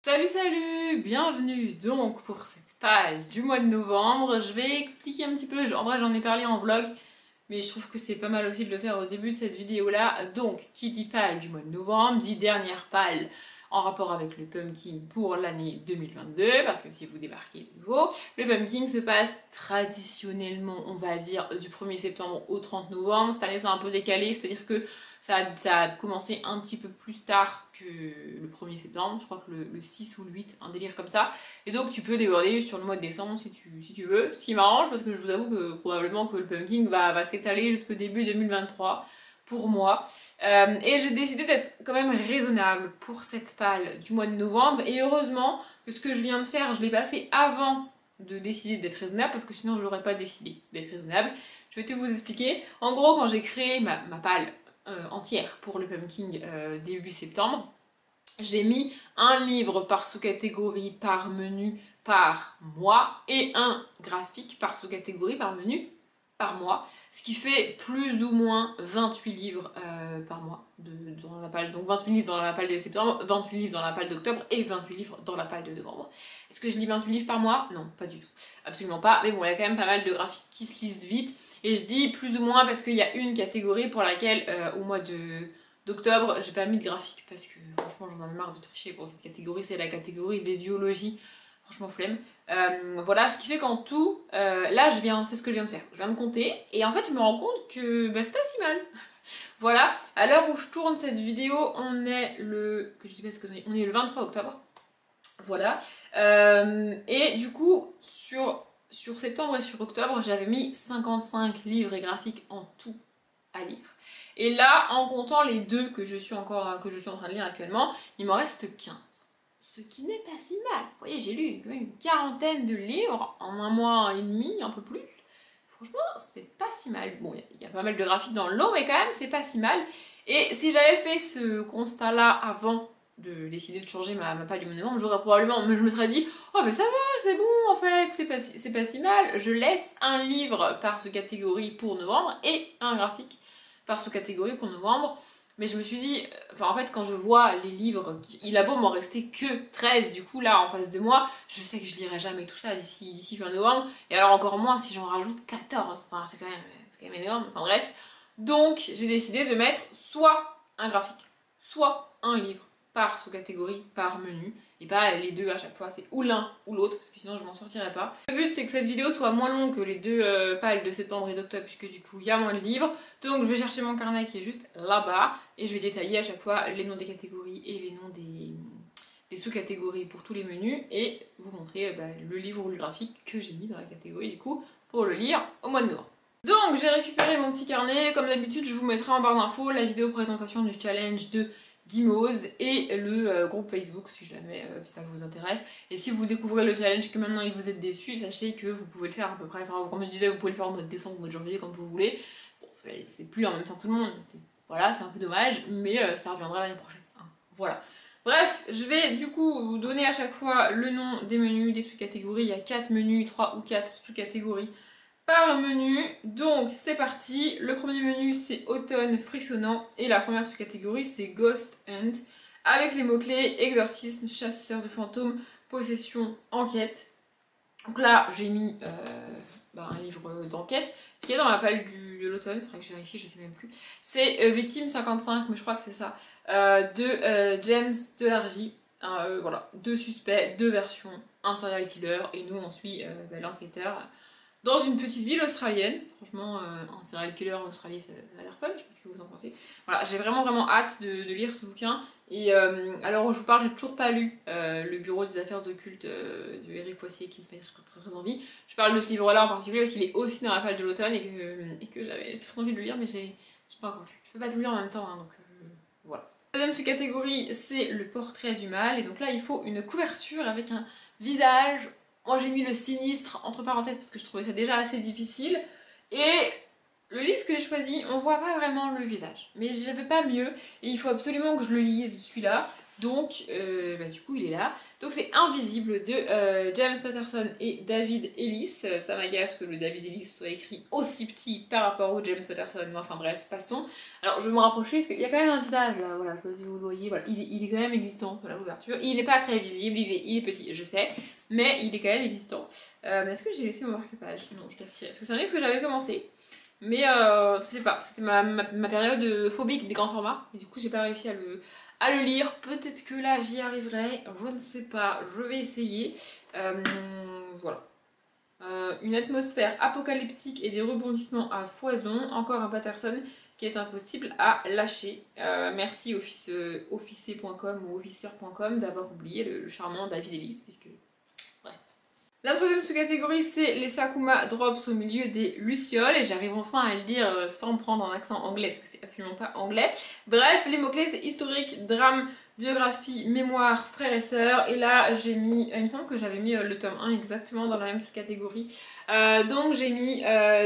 Salut salut, bienvenue donc pour cette palle du mois de novembre. Je vais expliquer un petit peu, en vrai j'en ai parlé en vlog, mais je trouve que c'est pas mal aussi de le faire au début de cette vidéo là. Donc qui dit palle du mois de novembre, dit dernière palle en rapport avec le pumpkin pour l'année 2022, parce que si vous débarquez de nouveau, le pumpkin se passe traditionnellement, on va dire, du 1er septembre au 30 novembre. Cette année c'est un peu décalé, c'est-à-dire que ça a commencé un petit peu plus tard que le 1er septembre, je crois que le 6 ou le 8, un délire comme ça. Et donc tu peux déborder sur le mois de décembre si tu veux, ce qui m'arrange parce que je vous avoue que probablement que le pumpkin va s'étaler jusqu'au début 2023 pour moi. Et j'ai décidé d'être quand même raisonnable pour cette palle du mois de novembre. Et heureusement que ce que je viens de faire, je ne l'ai pas fait avant de décider d'être raisonnable parce que sinon je n'aurais pas décidé d'être raisonnable. Je vais tout vous expliquer. En gros, quand j'ai créé ma palle entière pour le pumpkin début septembre, j'ai mis un livre par sous-catégorie, par menu, par mois et un graphique par sous-catégorie, par menu, par mois, ce qui fait plus ou moins 28 livres par mois dans la palle. Donc 28 livres dans la palle de septembre, 28 livres dans la palle d'octobre et 28 livres dans la palle de novembre. Est-ce que je lis 28 livres par mois? Non, pas du tout. Absolument pas. Mais bon, il y a quand même pas mal de graphiques qui se lisent vite. Et je dis plus ou moins parce qu'il y a une catégorie pour laquelle au mois d'octobre, j'ai pas mis de graphique parce que franchement j'en ai marre de tricher pour cette catégorie, c'est la catégorie d'édiologie. Franchement flemme. Voilà, ce qui fait qu'en tout, là c'est ce que je viens de faire. Je viens de compter et en fait je me rends compte que c'est pas si mal. Voilà, à l'heure où je tourne cette vidéo, on est on est le 23 octobre. Voilà. Et du coup, sur septembre et sur octobre, j'avais mis 55 livres et graphiques en tout à lire. Et là, en comptant les deux que je suis en train de lire actuellement, il m'en reste 15. Ce qui n'est pas si mal. Vous voyez, j'ai lu quand même une quarantaine de livres en un mois et demi, un peu plus. Franchement, c'est pas si mal. Bon, il y a pas mal de graphiques dans le lot, mais quand même, c'est pas si mal. Et si j'avais fait ce constat-là avant de décider de changer ma palle du mois de novembre, j'aurais probablement, mais je me serais dit, oh mais ça va, c'est bon en fait, c'est pas si mal. Je laisse un livre par sous-catégorie pour novembre et un graphique par sous-catégorie pour novembre. Mais je me suis dit, en fait, quand je vois les livres, il a beau m'en rester que 13, du coup, là, en face de moi, je sais que je lirai jamais tout ça d'ici fin novembre. Et alors, encore moins si j'en rajoute 14. Enfin, c'est quand même énorme. Enfin, bref. Donc, j'ai décidé de mettre soit un graphique, soit un livre par sous-catégorie, par menu. Et pas les deux à chaque fois, c'est ou l'un ou l'autre, parce que sinon je m'en sortirais pas. Le but c'est que cette vidéo soit moins longue que les deux palles de septembre et d'octobre, puisque du coup il y a moins de livres. Donc je vais chercher mon carnet qui est juste là-bas, et je vais détailler à chaque fois les noms des catégories et les noms des sous-catégories pour tous les menus, et vous montrer le livre ou le graphique que j'ai mis dans la catégorie du coup, pour le lire au mois de novembre. Donc j'ai récupéré mon petit carnet, comme d'habitude je vous mettrai en barre d'infos la vidéo présentation du challenge de Gimose et le groupe Facebook si jamais ça vous intéresse. Et si vous découvrez le challenge que maintenant il vous êtes déçu, sachez que vous pouvez le faire à peu près, enfin comme je disais, vous pouvez le faire en mode décembre ou mode janvier quand vous voulez. Bon, c'est plus en même temps que tout le monde, voilà, c'est un peu dommage, mais ça reviendra l'année prochaine. Hein. Voilà. Bref, je vais du coup vous donner à chaque fois le nom des menus, des sous-catégories. Il y a 4 menus, 3 ou 4 sous-catégories par menu. Donc c'est parti, le premier menu c'est automne frissonnant et la première sous-catégorie c'est Ghost Hunt avec les mots-clés exorcisme, chasseur de fantômes, possession, enquête. Donc là j'ai mis un livre d'enquête qui est dans ma palle de l'automne, il faudrait que je vérifie, je sais même plus. C'est Victime 55, mais je crois que c'est ça, de James Delargy. Voilà, 2 suspects, 2 versions, un serial killer et nous on suit l'enquêteur dans une petite ville australienne. Franchement, un serial killer en Australie, ça a l'air fun, je sais pas ce que vous en pensez. Voilà, j'ai vraiment hâte de lire ce bouquin. Et alors, je vous parle, j'ai toujours pas lu Le Bureau des affaires occultes de Éric Poissier qui me fait très envie. Je parle de ce livre-là en particulier parce qu'il est aussi dans la palle de l'automne et que j'ai très envie de le lire, mais j'ai pas encore lu. Je peux pas tout lire en même temps, hein, donc voilà. La deuxième sous-catégorie, c'est le portrait du mal. Et donc là, il faut une couverture avec un visage. Moi j'ai mis le sinistre entre parenthèses parce que je trouvais ça déjà assez difficile. Et le livre que j'ai choisi, on voit pas vraiment le visage. Mais j'avais pas mieux. Et il faut absolument que je le lise celui-là. Donc, du coup, il est là. Donc, c'est Invisible de James Patterson et David Ellis. Ça m'agace que le David Ellis soit écrit aussi petit par rapport au James Patterson. Mais enfin, bref, passons. Alors, je vais me rapprocher parce qu'il y a quand même un visage là. Voilà, si vous le voyez, voilà. Il est quand même existant sur la couverture. Il n'est pas très visible, il est petit, je sais. Mais il est quand même existant. Est-ce que j'ai laissé mon marque-page? Non, je l'ai retiré. Parce que c'est un livre que j'avais commencé. Mais je sais pas, c'était ma période phobique des grands formats. Et du coup, j'ai pas réussi à le lire. Peut-être que là, j'y arriverai. Je ne sais pas. Je vais essayer. Voilà. Une atmosphère apocalyptique et des rebondissements à foison. Encore un Patterson qui est impossible à lâcher. Merci officier.com ou officer.com d'avoir oublié le charmant David Ellis, puisque... Bref. La troisième sous-catégorie, c'est les Sakuma Drops au milieu des Lucioles, et j'arrive enfin à le dire sans me prendre un accent anglais, parce que c'est absolument pas anglais. Bref, les mots-clés, c'est historique, drame, biographie, mémoire, frères et sœurs, et là, j'ai mis, il me semble que j'avais mis le tome 1 exactement dans la même sous-catégorie. Donc j'ai mis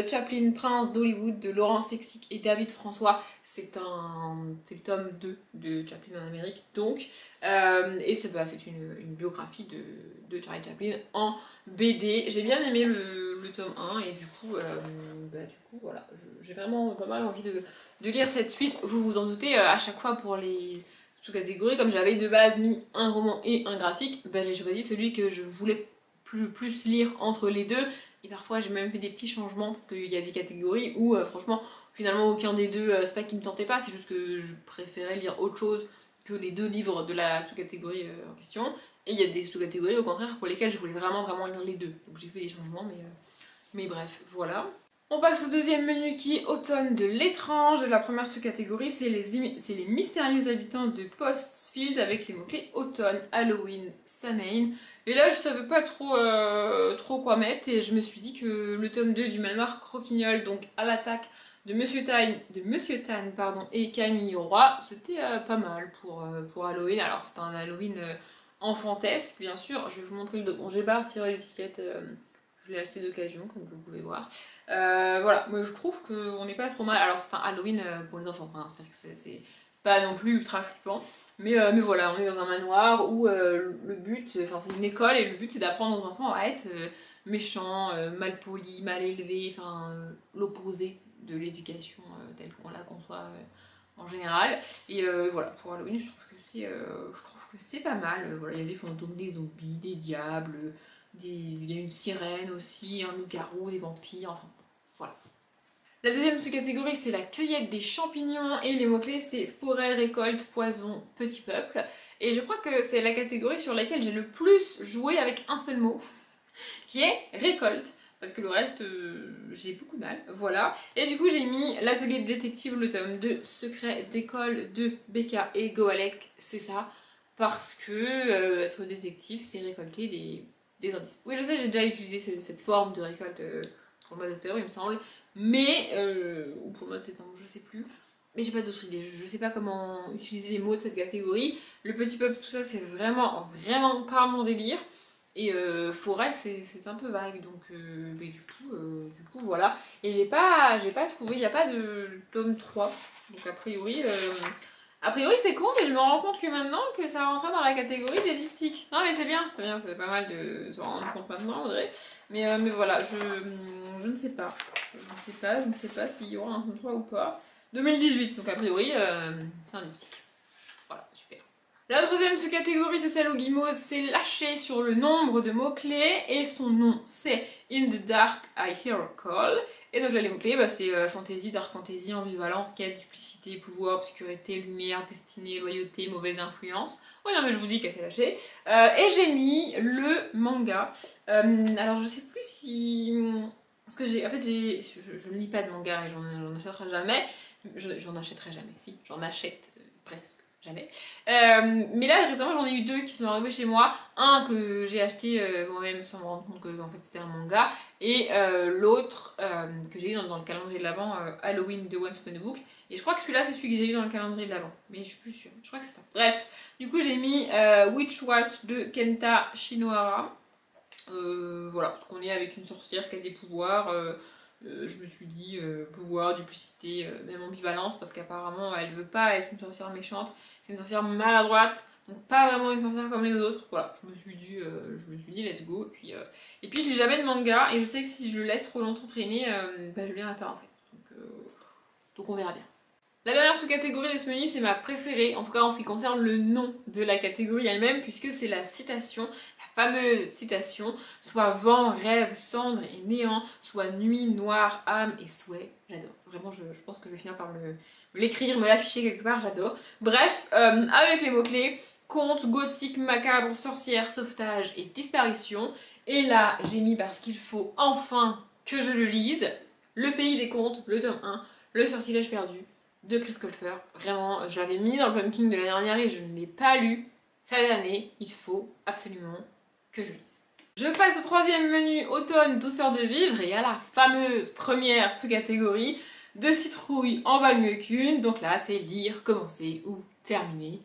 Chaplin, Prince d'Hollywood de Laurence Sexic et David François. C'est le tome 2 de Chaplin en Amérique, donc. Et c'est une biographie de Charlie Chaplin en BD. J'ai bien aimé le tome 1 et du coup voilà, j'ai vraiment pas mal envie de lire cette suite. Vous vous en doutez, à chaque fois pour les sous-catégories, comme j'avais de base mis un roman et un graphique, j'ai choisi celui que je voulais plus lire entre les deux. Et parfois j'ai même fait des petits changements parce qu'il y a des catégories où franchement finalement aucun des deux, c'est pas qu'il me tentait pas, c'est juste que je préférais lire autre chose que les deux livres de la sous-catégorie en question. Et il y a des sous-catégories au contraire pour lesquelles je voulais vraiment lire les deux. Donc j'ai fait des changements, mais bref, voilà. On passe au deuxième menu qui est Automne de l'étrange. La première sous-catégorie, c'est les mystérieux habitants de Postfield avec les mots-clés Automne, Halloween, Samhain. Et là, je savais pas trop quoi mettre et je me suis dit que le tome 2 du manoir Croquignol, donc à l'attaque de Monsieur Tan, et Camille Roy, c'était pas mal pour Halloween. Alors, c'est un Halloween enfantesque, bien sûr. Je vais vous montrer le dos. Bon, j'ai pas retiré l'étiquette. Je l'ai acheté d'occasion, comme vous pouvez voir. Voilà, moi je trouve qu'on n'est pas trop mal. Alors c'est un Halloween pour les enfants, hein. C'est pas non plus ultra flippant. Mais voilà, on est dans un manoir où le but, enfin c'est une école et le but c'est d'apprendre aux enfants à être méchants, mal polis, mal élevés, enfin l'opposé de l'éducation telle qu'on la conçoit en général. Et voilà, pour Halloween je trouve que c'est pas mal. Voilà, il y a des fantômes, des zombies, des diables. Il y a une sirène aussi, un loup-garou, des vampires, enfin voilà. La deuxième sous-catégorie c'est la cueillette des champignons et les mots-clés c'est forêt, récolte, poison, petit peuple. Et je crois que c'est la catégorie sur laquelle j'ai le plus joué avec un seul mot, qui est récolte. Parce que le reste, j'ai beaucoup de mal, voilà. Et du coup j'ai mis l'atelier de détective, le tome 2, secret d'école de Becca et Goalek, c'est ça. Parce que être détective c'est récolter des indices. Oui, je sais, j'ai déjà utilisé cette forme de récolte pour le mode auteur, il me semble. Mais, ou pour le mode tétan, je sais plus. Mais j'ai pas d'autres idées. Je sais pas comment utiliser les mots de cette catégorie. Le petit peuple, tout ça, c'est vraiment pas mon délire. Et forêt, c'est un peu vague. Donc, mais du coup, voilà. Et j'ai pas trouvé, il n'y a pas de tome 3. Donc, a priori c'est con, mais je me rends compte que maintenant que ça rentrait dans la catégorie des diptyques. Non mais c'est bien, c'est pas mal de se rendre compte maintenant, Audrey. Mais voilà, je ne sais pas. Je ne sais pas s'il y aura un tome 3 ou pas. 2018, donc a priori c'est un diptyque. Voilà, super. La troisième sous-catégorie, c'est celle où Guimauve s'est lâché sur le nombre de mots-clés et son nom c'est In the Dark I Hear a Call. Et donc là les mots-clés, c'est fantasy, dark fantasy, ambivalence, quête, duplicité, pouvoir, obscurité, lumière, destinée, loyauté, mauvaise influence. Oui non mais je vous dis qu'elle s'est lâchée. Et j'ai mis le manga. Alors je sais plus si... Parce que je ne lis pas de manga et j'en achèterai jamais. J'en achèterai jamais, si, j'en achète presque. Jamais. Mais là récemment j'en ai eu deux qui sont arrivés chez moi. Un que j'ai acheté moi-même sans me rendre compte que en fait c'était un manga. Et l'autre que j'ai eu dans le calendrier de l'Avent, Halloween de Once Upon a Book. Et je crois que celui-là c'est celui que j'ai eu dans le calendrier de l'Avent. Mais je suis plus sûre. Je crois que c'est ça. Bref, du coup j'ai mis Witch Watch de Kenta Shinohara. Voilà, parce qu'on est avec une sorcière qui a des pouvoirs. Je me suis dit pouvoir, duplicité, même ambivalence, parce qu'apparemment elle veut pas être une sorcière méchante, c'est une sorcière maladroite, Donc pas vraiment une sorcière comme les autres. Voilà, je me suis dit let's go. Et puis je lis jamais de manga et je sais que si je le laisse trop longtemps traîner, bah, je le lirai pas en fait. Donc on verra bien. La dernière sous-catégorie de ce menu, c'est ma préférée, en tout cas en ce qui concerne le nom de la catégorie elle-même, puisque c'est la citation, la fameuse citation, soit vent, rêve, cendre et néant, soit nuit, noir, âme et souhait. J'adore. Vraiment, je pense que je vais finir par me l'écrire, me l'afficher quelque part, j'adore. Bref, avec les mots-clés, conte, gothique, macabre, sorcière, sauvetage et disparition. Et là, j'ai mis parce qu'il faut enfin que je le lise, Le Pays des Contes, le tome 1, Le Sortilège perdu de Chris Colfer. Vraiment, je l'avais mis dans le Pumpkin de l'année dernière et je ne l'ai pas lu cette année. Il faut absolument que je lise. Je passe au troisième menu, automne, douceur de vivre, et à la fameuse première sous-catégorie de citrouille en valent mieux qu'une. Donc là, c'est lire, commencer ou terminer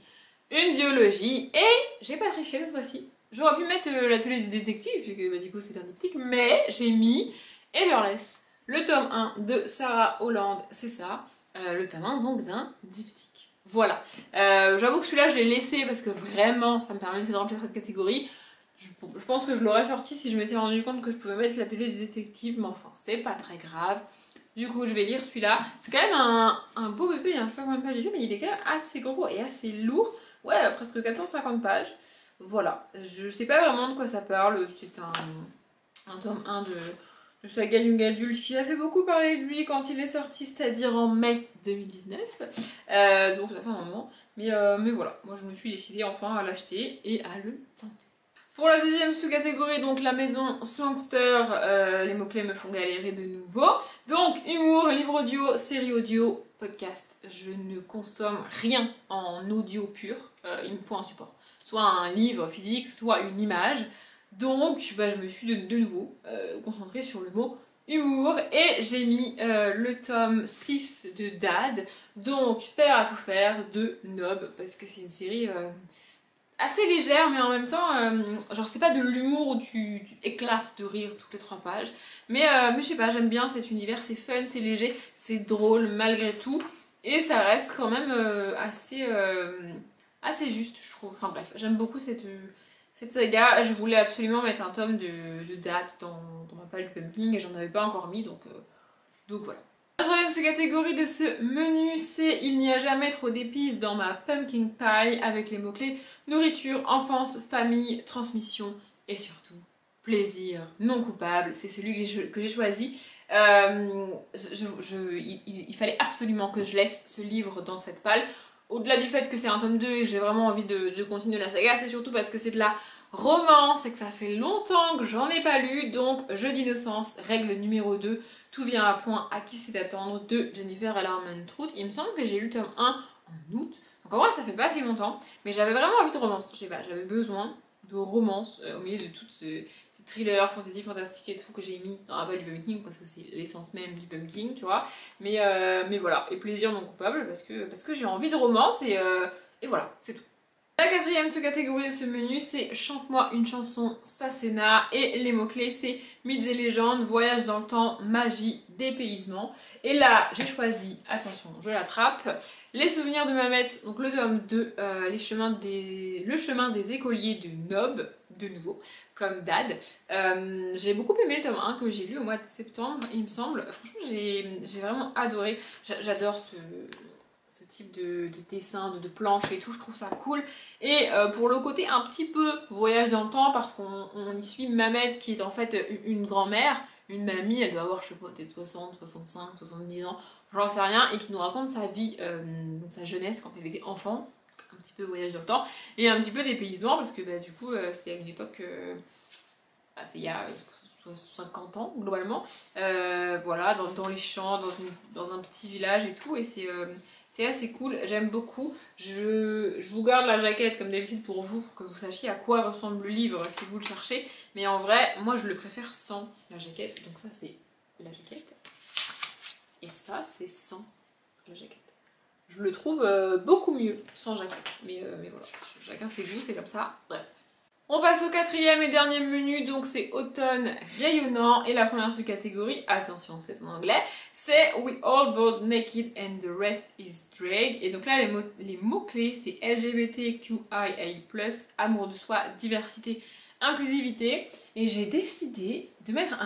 une duologie. Et j'ai pas triché cette fois-ci. J'aurais pu mettre l'atelier des détectives, puisque bah, du coup c'est un diptyque, mais j'ai mis Everless, le tome 1 de Sarah Holland, c'est ça. Le tome 1 donc d'un diptyque. Voilà. J'avoue que celui-là je l'ai laissé parce que vraiment ça me permettait de remplir cette catégorie. Je pense que je l'aurais sorti si je m'étais rendu compte que je pouvais mettre l'atelier des détectives, mais enfin c'est pas très grave. Du coup je vais lire celui-là. C'est quand même un beau bébé, hein. Je sais pas combien de pages j'ai fait, mais il est quand même assez gros et assez lourd. Ouais, presque 450 pages. Voilà. Je sais pas vraiment de quoi ça parle. C'est un tome 1 de saga young adulte qui a fait beaucoup parler de lui quand il est sorti, c'est-à-dire en mai 2019. Donc ça fait un moment. Mais voilà, moi je me suis décidée enfin à l'acheter et à le tenter. Pour la deuxième sous-catégorie, donc la maison Slangster, les mots-clés me font galérer de nouveau. Donc humour, livre audio, série audio, podcast. Je ne consomme rien en audio pur, il me faut un support. Soit un livre physique, soit une image. Donc bah, je me suis de nouveau concentrée sur le mot humour et j'ai mis le tome 6 de Dad, donc Père à tout faire de Nob, parce que c'est une série assez légère mais en même temps, genre c'est pas de l'humour où tu éclates de rire toutes les 3 pages, mais je sais pas, j'aime bien cet univers, c'est fun, c'est léger, c'est drôle malgré tout et ça reste quand même assez juste je trouve, enfin bref, j'aime beaucoup cette saga. Je voulais absolument mettre un tome de date dans ma palle du pumpkin et j'en avais pas encore mis, donc voilà. La troisième sous-catégorie de ce menu, c'est Il n'y a jamais trop d'épices dans ma pumpkin pie, avec les mots-clés nourriture, enfance, famille, transmission et surtout plaisir non coupable. C'est celui que j'ai choisi. Il fallait absolument que je laisse ce livre dans cette palle. Au-delà du fait que c'est un tome 2 et que j'ai vraiment envie de continuer la saga, c'est surtout parce que c'est de la romance et que ça fait longtemps que j'en ai pas lu. Donc, Jeu d'innocence, règle numéro 2, tout vient à point, à qui c'est attendre, de Jennifer Armentrout. Il me semble que j'ai lu le tome 1 en août. Donc en vrai, ça fait pas si longtemps. Mais j'avais vraiment envie de romance. Je sais pas, j'avais besoin de romance au milieu de toutes ces thrillers, fantasy, fantastique et tout que j'ai mis dans la balle du pumpkin parce que c'est l'essence même du pumpkin, tu vois. Mais voilà, et plaisir non coupable parce que j'ai envie de romance et voilà, c'est tout. La quatrième sous-catégorie de ce menu, c'est Chante-moi une chanson Stasena et les mots-clés c'est mythes et légendes, voyage dans le temps, magie, dépaysement. Et là, j'ai choisi, attention, je l'attrape, Les souvenirs de Mamet, donc le tome 2, le chemin des écoliers de Nob, de nouveau, comme Dad. J'ai beaucoup aimé le tome 1 que j'ai lu au mois de septembre, il me semble. Franchement, j'ai vraiment adoré. J'adore ce type de dessin, de planche et tout, je trouve ça cool. Et pour le côté un petit peu voyage dans le temps, parce qu'on y suit Mamet qui est en fait une grand-mère, une mamie, elle doit avoir, je sais pas, peut-être 60, 65, 70 ans, j'en sais rien, et qui nous raconte sa vie, donc sa jeunesse quand elle était enfant, un petit peu voyage dans le temps, et un petit peu dépaysement, parce que bah, du coup, c'était à une époque, c'est il y a 50 ans globalement, voilà, dans les champs, dans un petit village et tout, et c'est assez cool, j'aime beaucoup. Je vous garde la jaquette comme d'habitude pour vous, pour que vous sachiez à quoi ressemble le livre si vous le cherchez. Mais en vrai, moi je le préfère sans la jaquette. Donc ça c'est la jaquette. Et ça c'est sans la jaquette. Je le trouve beaucoup mieux sans jaquette. Mais voilà, chacun ses goûts, c'est comme ça. Bref. On passe au quatrième et dernier menu, donc c'est automne rayonnant. Et la première sous-catégorie, attention c'est en anglais, c'est We all born naked and the rest is drag. Et donc là les mots-clés c'est LGBTQIA+, amour de soi, diversité, inclusivité. Et j'ai décidé de mettre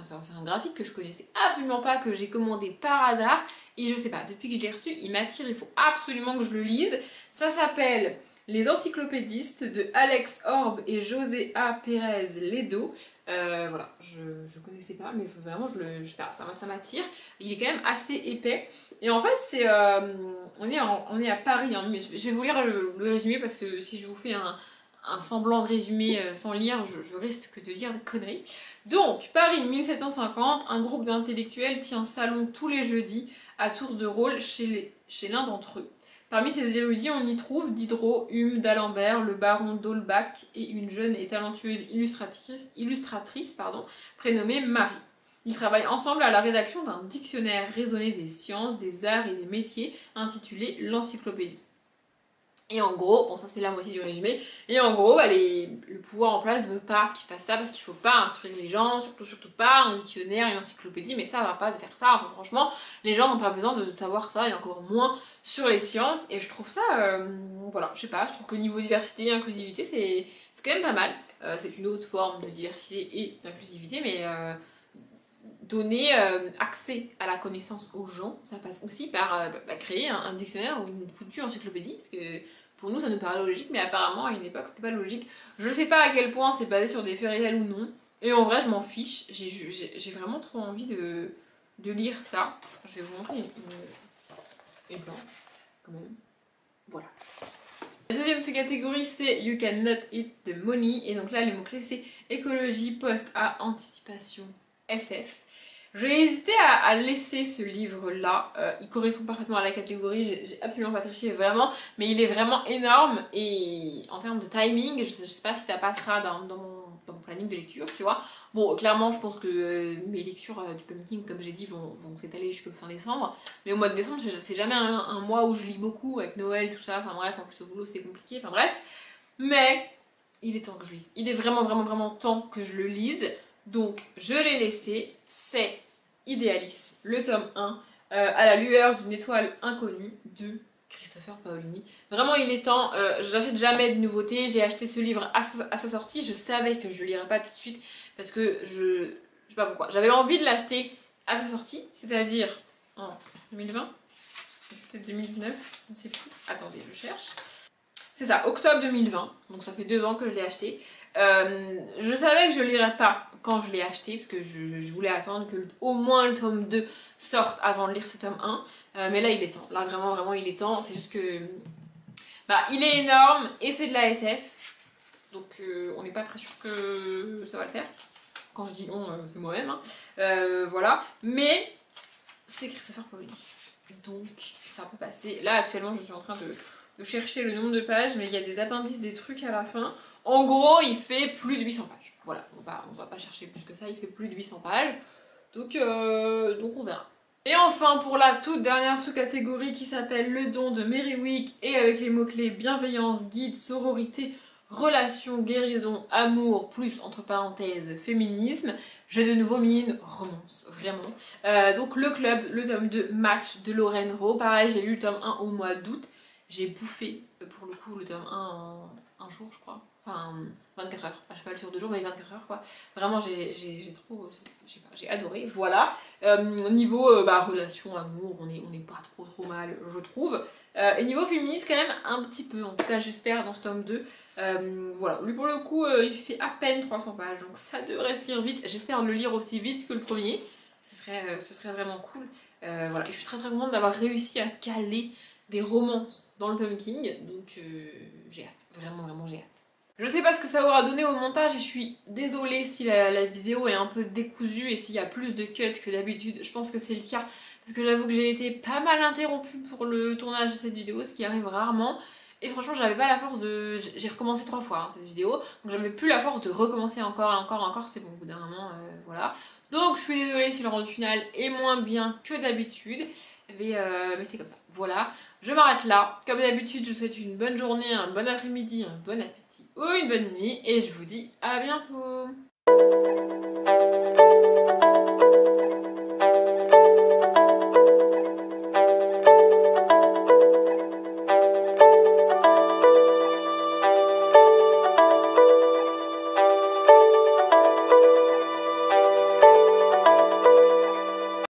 c'est un graphique que je connaissais absolument pas, que j'ai commandé par hasard. Et je sais pas, depuis que je l'ai reçu, il m'attire, il faut absolument que je le lise. Ça s'appelle Les encyclopédistes de Alex Orb et José A. Pérez Ledo. Voilà, je connaissais pas, mais vraiment, je sais pas, ça m'attire. Il est quand même assez épais. Et en fait, c'est on est à Paris, hein, mais je vais vous lire le résumé parce que si je vous fais un semblant de résumé sans lire, je risque de dire des conneries. Donc, Paris 1750, un groupe d'intellectuels tient salon tous les jeudis à tour de rôle chez l'un d'entre eux. Parmi ces érudits, on y trouve Diderot, Hume, d'Alembert, le baron d'Holbach et une jeune et talentueuse illustratrice prénommée Marie. Ils travaillent ensemble à la rédaction d'un dictionnaire raisonné des sciences, des arts et des métiers intitulé l'Encyclopédie. Et en gros, bon ça c'est la moitié du résumé, et en gros le pouvoir en place veut pas qu'ils fassent ça parce qu'il faut pas instruire les gens, surtout pas un dictionnaire, une encyclopédie, mais ça va pas de faire ça, enfin franchement les gens n'ont pas besoin de savoir ça et encore moins sur les sciences, et je trouve ça, voilà, je sais pas, je trouve que niveau diversité et inclusivité c'est quand même pas mal, c'est une autre forme de diversité et d'inclusivité, mais donner accès à la connaissance aux gens, ça passe aussi par créer un dictionnaire ou une foutue encyclopédie, parce que pour nous ça nous paraît logique, mais apparemment à une époque c'était pas logique. Je sais pas à quel point c'est basé sur des faits réels ou non, et en vrai je m'en fiche, j'ai vraiment trop envie de lire ça. Je vais vous montrer une planche, quand même. Voilà. La deuxième sous-catégorie c'est You Can Not Eat the Money, et donc là les mots-clés c'est écologie, post-A, anticipation, SF. J'ai hésité à laisser ce livre-là, il correspond parfaitement à la catégorie, j'ai absolument pas triché vraiment, mais il est vraiment énorme et en termes de timing, je sais pas si ça passera dans mon planning de lecture, tu vois. Bon, clairement, je pense que mes lectures du Pumpkin, comme j'ai dit, vont s'étaler jusqu'au fin décembre, mais au mois de décembre, c'est jamais un mois où je lis beaucoup, avec Noël, tout ça, enfin bref, en plus au boulot c'est compliqué, enfin bref, mais il est temps que je lise, il est vraiment temps que je le lise. Donc je l'ai laissé, c'est Idéalisme, le tome 1, à la lueur d'une étoile inconnue de Christopher Paolini. Vraiment il est temps, j'achète jamais de nouveautés, j'ai acheté ce livre à sa sortie, je savais que je le lirais pas tout de suite parce que je sais pas pourquoi, j'avais envie de l'acheter à sa sortie, c'est-à-dire en 2020, peut-être 2019, je ne sais plus, attendez je cherche. C'est ça, octobre 2020, donc ça fait 2 ans que je l'ai acheté. Je savais que je ne lirais pas quand je l'ai acheté, parce que je voulais attendre que au moins le tome 2 sorte avant de lire ce tome 1. Mais là il est temps, là vraiment il est temps, c'est juste que il est énorme et c'est de la SF, donc on n'est pas très sûr que ça va le faire. Quand je dis on, c'est moi-même, hein. Voilà, mais c'est Christopher Paolini, donc ça peut passer. Là actuellement je suis en train de chercher le nombre de pages, mais il y a des appendices, des trucs à la fin. En gros, il fait plus de 800 pages. Voilà, on va pas chercher plus que ça, il fait plus de 800 pages. Donc on verra. Et enfin, pour la toute dernière sous-catégorie qui s'appelle Le don de Merriweek, et avec les mots-clés bienveillance, guide, sororité, relation, guérison, amour, plus entre parenthèses féminisme, j'ai de nouveau mis une romance, vraiment. Donc le club, le tome 2, Match de Lorraine Rowe, pareil j'ai lu le tome 1 au mois d'août, j'ai bouffé pour le coup le tome 1 en un jour je crois, enfin 24 heures, à cheval sur 2 jours mais 24 heures quoi, vraiment j'ai trop, je sais pas, j'ai adoré, voilà. Niveau relation, amour, on est pas trop mal je trouve. Et niveau féministe quand même un petit peu, en tout cas j'espère dans ce tome 2. Voilà, lui pour le coup il fait à peine 300 pages donc ça devrait se lire vite, j'espère le lire aussi vite que le premier, ce serait vraiment cool. Voilà, et je suis très contente d'avoir réussi à caler des romances dans le Pumpkin, donc j'ai hâte, vraiment j'ai hâte. Je sais pas ce que ça aura donné au montage et je suis désolée si la vidéo est un peu décousue et s'il y a plus de cuts que d'habitude, je pense que c'est le cas parce que j'avoue que j'ai été pas mal interrompue pour le tournage de cette vidéo, ce qui arrive rarement, et franchement j'avais pas la force de... J'ai recommencé 3 fois cette vidéo, donc j'avais plus la force de recommencer encore et encore, c'est bon au bout d'un moment, voilà. Donc je suis désolée si le rendu final est moins bien que d'habitude. Mais c'est comme ça. Voilà, je m'arrête là. Comme d'habitude, je vous souhaite une bonne journée, un bon après-midi, un bon appétit ou une bonne nuit. Et je vous dis à bientôt.